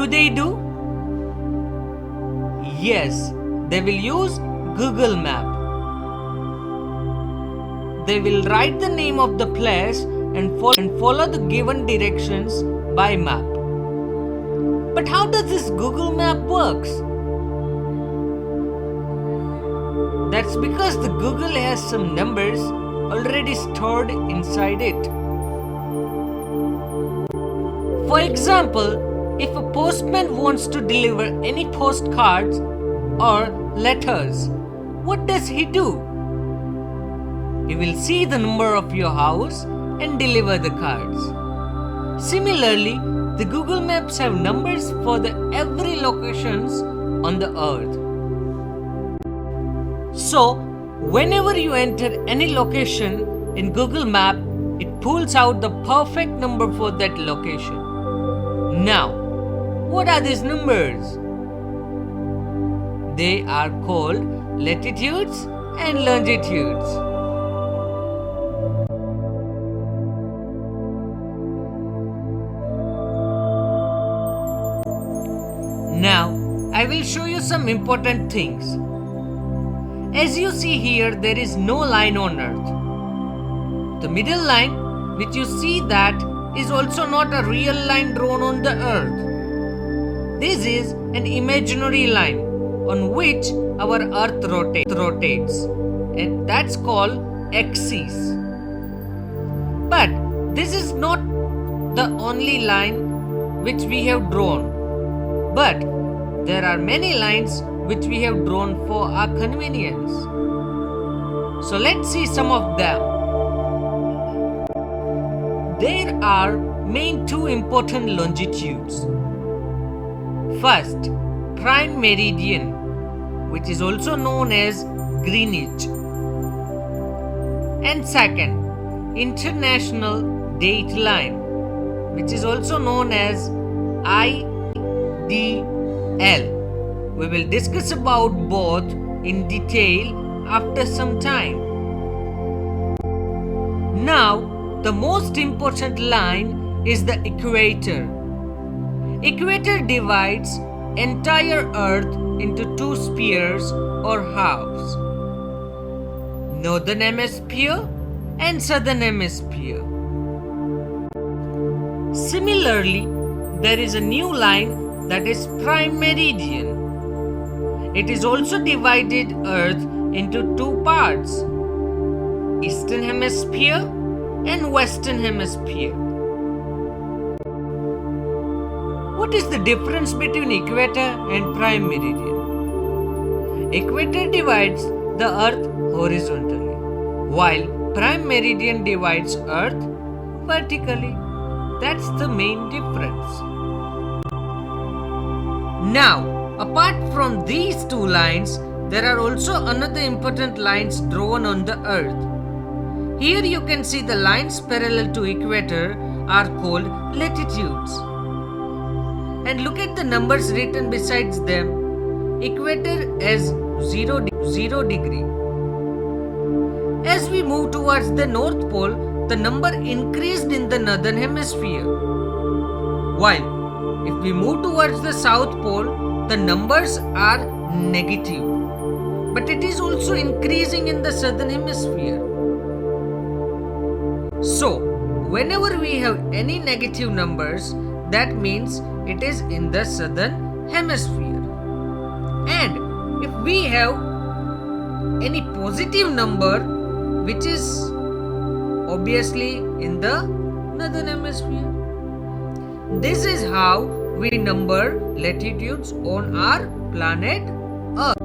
do they do? Yes, they will use Google Map. They will write the name of the place and follow the given directions by map. But how does this Google Map works? That's because the Google has some numbers already stored inside it. For example, if a postman wants to deliver any postcards or letters, what does he do? He will see the number of your house and deliver the cards. Similarly, the Google Maps have numbers for the every locations on the earth. So, whenever you enter any location in Google Map, it pulls out the perfect number for that location. Now, what are these numbers? They are called latitudes and longitudes. Now, I will show you some important things. As you see here, there is no line on earth. The middle line, which you see that, is also not a real line drawn on the earth. This is an imaginary line on which our earth rotates, and that's called axis. But this is not the only line which we have drawn. But there are many lines which we have drawn for our convenience. So let's see some of them. There are main two important longitudes. First, prime meridian, which is also known as Greenwich. And second, international date line, which is also known as IDL. We will discuss about both in detail after some time. Now, the most important line is the equator. Equator divides entire earth into two spheres or halves. Northern hemisphere and southern hemisphere. Similarly, there is a new line that is prime meridian. It is also divided earth into two parts, eastern hemisphere and western hemisphere. What is the difference between equator and prime meridian? Equator divides the earth horizontally, while prime meridian divides earth vertically. That's the main difference. Now, apart from these two lines, there are also another important lines drawn on the earth. Here you can see the lines parallel to equator are called latitudes. And look at the numbers written besides them. Equator is 0 degree. As we move towards the North Pole, the number increased in the northern hemisphere. While if we move towards the South Pole, the numbers are negative. But it is also increasing in the southern hemisphere. So, whenever we have any negative numbers, that means it is in the southern hemisphere. And if we have any positive number, which is obviously in the northern hemisphere. This is how we number latitudes on our planet Earth.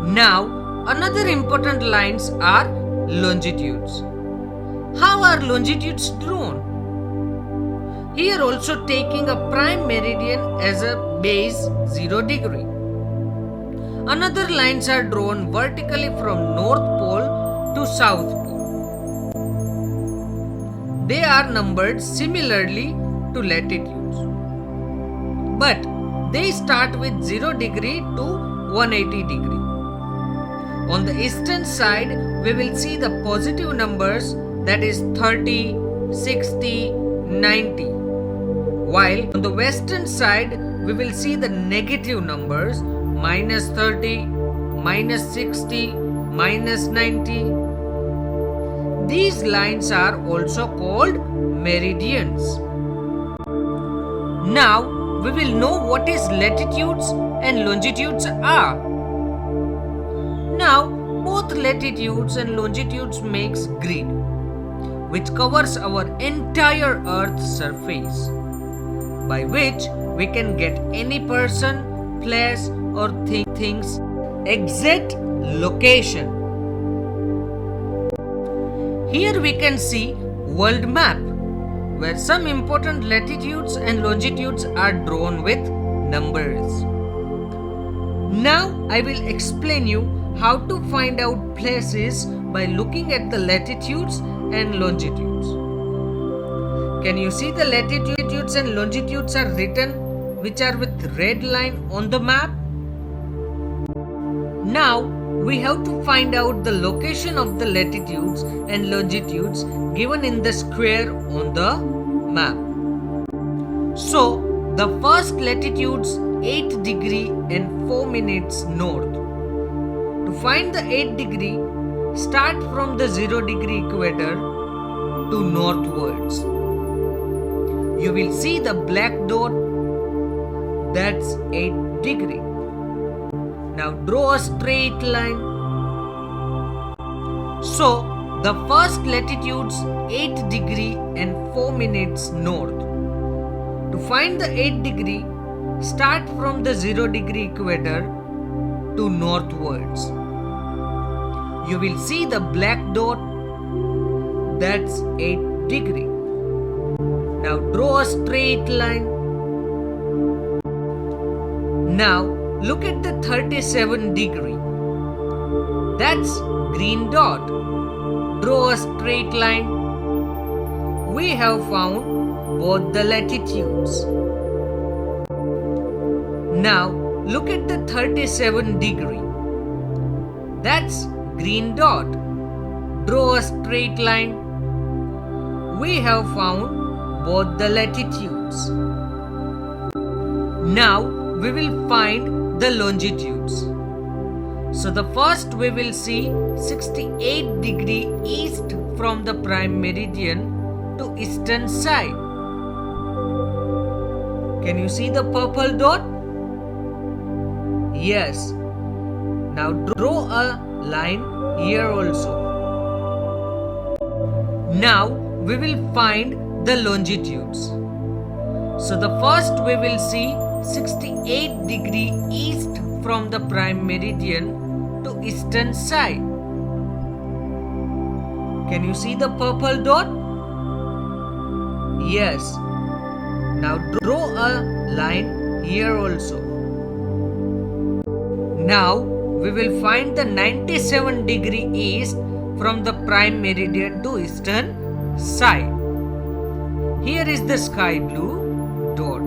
Now, another important lines are longitudes. How are longitudes drawn? Here also taking a prime meridian as a base 0 degree. Another lines are drawn vertically from North Pole to South Pole. They are numbered similarly to latitudes, but they start with 0 degree to 180 degree. On the eastern side, we will see the positive numbers, that is 30, 60, 90. While on the western side, we will see the negative numbers minus 30, minus 60, minus 90. These lines are also called meridians. Now we will know what is latitudes and longitudes are. Now both latitudes and longitudes makes grid, which covers our entire Earth's surface, by which we can get any person, place or thing's exact location. Here we can see world map, where some important latitudes and longitudes are drawn with numbers. Now I will explain you how to find out places by looking at the latitudes and longitudes. Can you see the latitudes and longitudes are written, which are with red line on the map? Now we have to find out the location of the latitudes and longitudes given in the square on the map. So the first latitudes 8 degree and 4 minutes north. To find the 8 degree, start from the 0 degree equator to northwards. You will see the black dot, that's 8 degree. Now draw a straight line. So the first latitudes 8 degree and 4 minutes north. To find the 8 degree, start from the 0 degree equator to northwards. You will see the black dot, that's 8 degree. Now draw a straight line. Now look at the 37 degree. That's green dot. Draw a straight line. We have found both the latitudes. Now look at the 37 degree. That's green dot. Draw a straight line. We have found both the latitudes. Now we will find the longitudes. So the first we will see 68 degree east from the prime meridian to eastern side. Can you see the purple dot? Yes. Now draw a line here also. Now we will find the longitudes. So the first we will see 68 degree east from the prime meridian to eastern side. Can you see the purple dot? Yes. Now draw a line here also. Now we will find the 97 degree east from the prime meridian to eastern side. Here is the sky blue dot.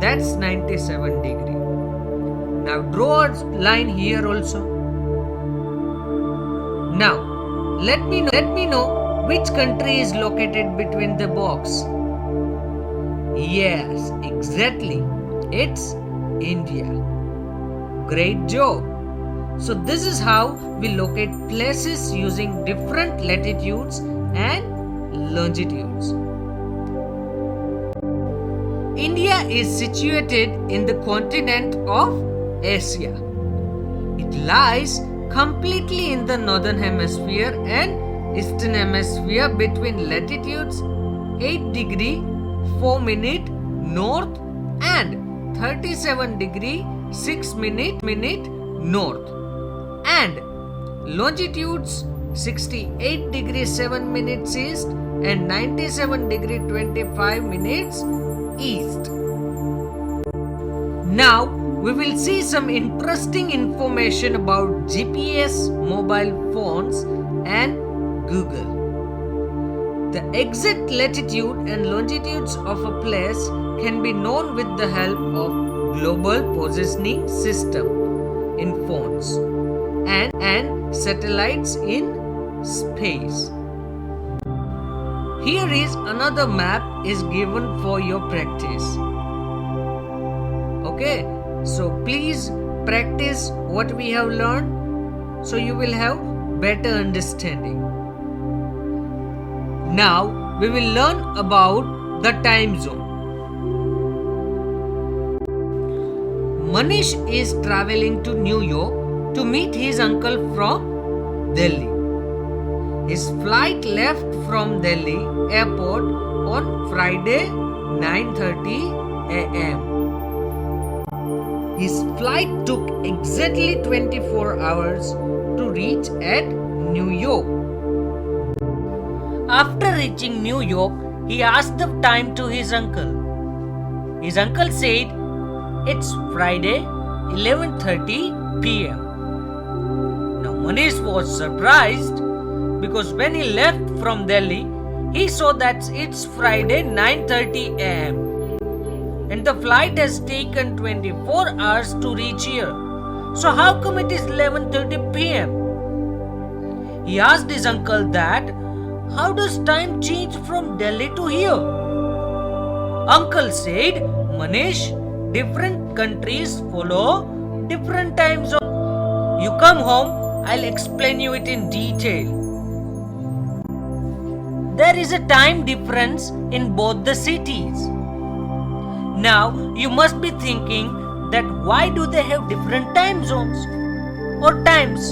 That's 97 degree. Now draw a line here also. Now let me know which country is located between the box. Yes, exactly. It's India. Great job. So this is how we locate places using different latitudes and longitudes. India is situated in the continent of Asia. It lies completely in the northern hemisphere and eastern hemisphere between latitudes 8 degree 4 minute north and 37 degree 6 minute north, and longitudes 68 degree 7 minutes east and 97 degree 25 minutes east. Now we will see some interesting information about GPS, mobile phones and Google. The exact latitude and longitudes of a place can be known with the help of global positioning system in phones and satellites in space. Here is another map is given for your practice. Okay, so please practice what we have learned so you will have better understanding. Now we will learn about the time zone. Manish is traveling to New York to meet his uncle from Delhi. His flight left from Delhi airport on Friday 9:30 a.m. His flight took exactly 24 hours to reach at New York. After reaching New York, he asked the time to his uncle. His uncle said, "It's Friday, 11:30 p.m." Now Manish was surprised because when he left from Delhi, he saw that it's Friday 9:30 a.m. and the flight has taken 24 hours to reach here. So how come it is 11:30 p.m.? He asked his uncle that, how does time change from Delhi to here? Uncle said, Manish, different countries follow different time zones. You come home, I'll explain you it in detail. There is a time difference in both the cities. Now you must be thinking that why do they have different time zones or times?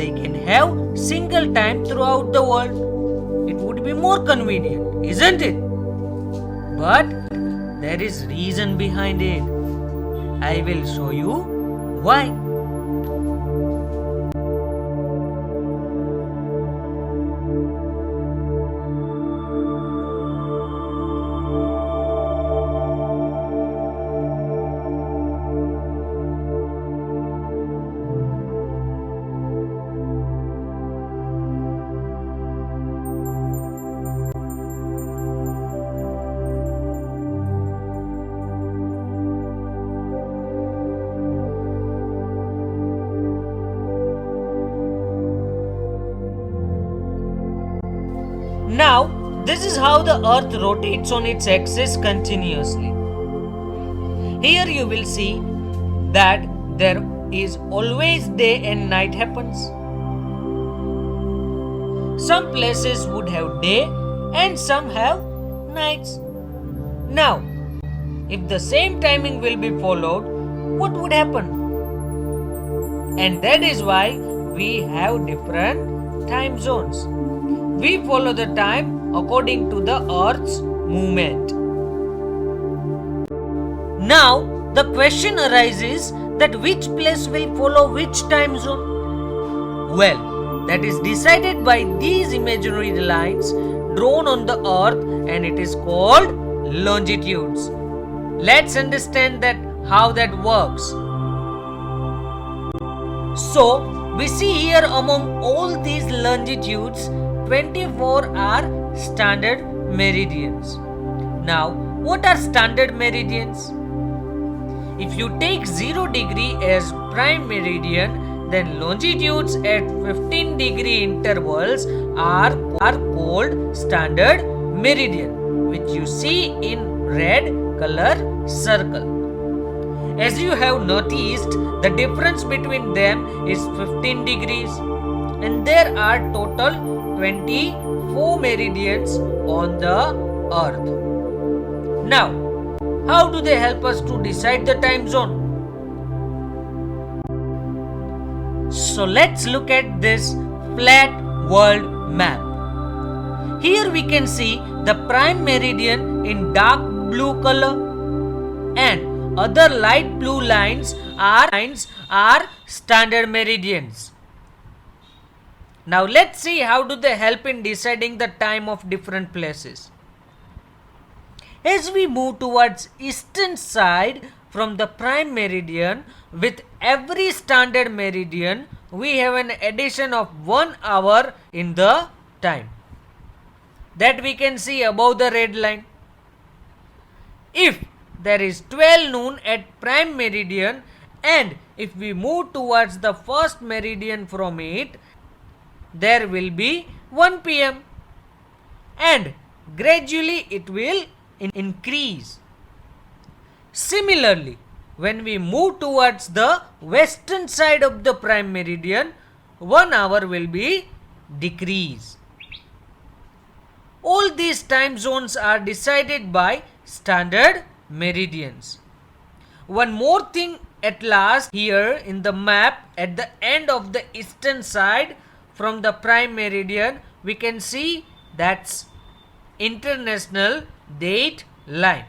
They can have single time throughout the world. It would be more convenient, isn't it? But there is reason behind it. I will show you why. Now, this is how the earth rotates on its axis continuously. Here you will see that there is always day and night happens. Some places would have day and some have nights. Now, if the same timing will be followed, what would happen? And that is why we have different time zones. We follow the time according to the earth's movement. Now, the question arises that which place will follow which time zone? Well, that is decided by these imaginary lines drawn on the earth and it is called longitudes. Let's understand that how that works. So, we see here among all these longitudes 24 are standard meridians. Now, what are standard meridians? If you take 0 degree as prime meridian, then longitudes at 15 degree intervals are called standard meridian, which you see in red color circle. As you have noticed, the difference between them is 15 degrees and there are total 24 meridians on the earth. Now, how do they help us to decide the time zone? So let's look at this flat world map. Here we can see the prime meridian in dark blue color and other light blue lines are standard meridians. Now let's see how do they help in deciding the time of different places. As we move towards eastern side from the prime meridian, with every standard meridian, we have an addition of 1 hour in the time. That we can see above the red line. If there is 12 noon at prime meridian and if we move towards the first meridian from it, there will be 1 p.m. and gradually it will increase. Similarly, when we move towards the western side of the prime meridian, 1 hour will be decreased. All these time zones are decided by standard meridians. One more thing at last, here in the map at the end of the eastern side from the prime meridian, we can see that's international date line.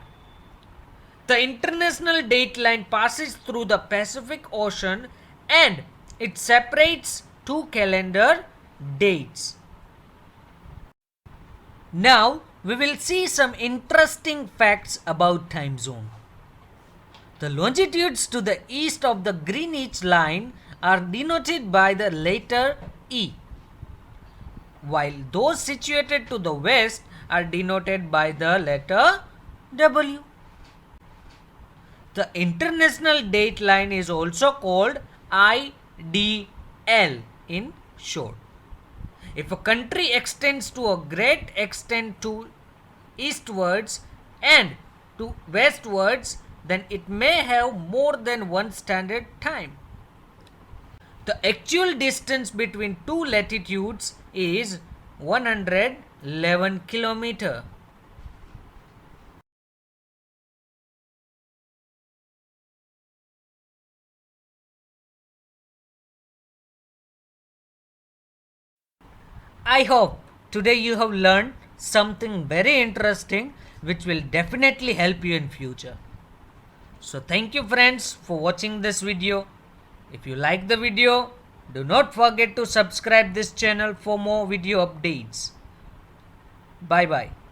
The international date line passes through the Pacific Ocean and it separates two calendar dates. Now we will see some interesting facts about time zone. The longitudes to the east of the Greenwich line are denoted by the letter E, while those situated to the west are denoted by the letter W. The international date line is also called IDL in short. If a country extends to a great extent to eastwards and to westwards, then it may have more than one standard time. The actual distance between two latitudes is 111 kilometers. I hope today you have learned something very interesting which will definitely help you in future. So thank you friends for watching this video. If you like the video, do not forget to subscribe this channel for more video updates. Bye bye.